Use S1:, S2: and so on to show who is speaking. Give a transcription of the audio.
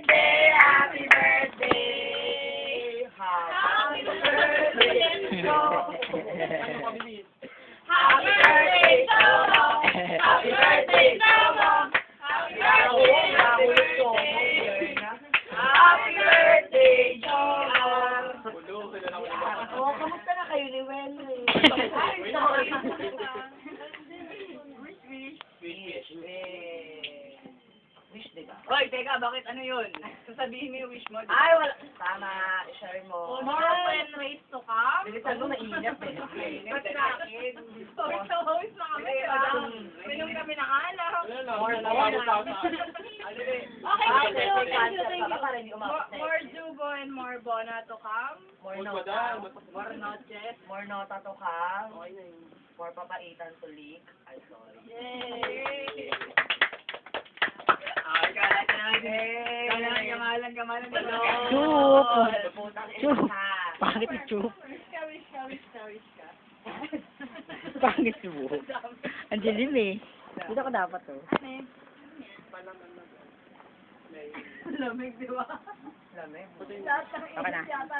S1: birthday, happy birthday. Happy birthday to Happy birthday to Happy birthday to Happy birthday. Happy birthday, Joe. Oh, kamusta na kayo ni Wendy? Wish, diba?
S2: Hoy, teka, bakit ano yun? Sasabihin mo yung wish mo.
S1: Ay, wala. Tama, i-share mo.
S2: More when ways to come.
S1: Bilisan mo, maingat eh.
S2: Ba't sa akin? Hawis na hawis na kami. Minom kami ng alak.
S1: More na.
S2: Okay, thank you.
S1: Para hindi umabot na eh.
S2: More Jubo and more Bona to come.
S1: More nota.
S2: More noches.
S1: More nota to come. More papaitan to leak. Ay, sorry.
S2: Yay! Kamalan.
S3: Chup! Pangit yung chup.
S2: Wish ka.
S3: Pangit yung buhok. Ang dilim eh. Dito ko dapat to.
S2: Ano eh? Lamig, di ba?
S1: Lamig.
S3: Okay na.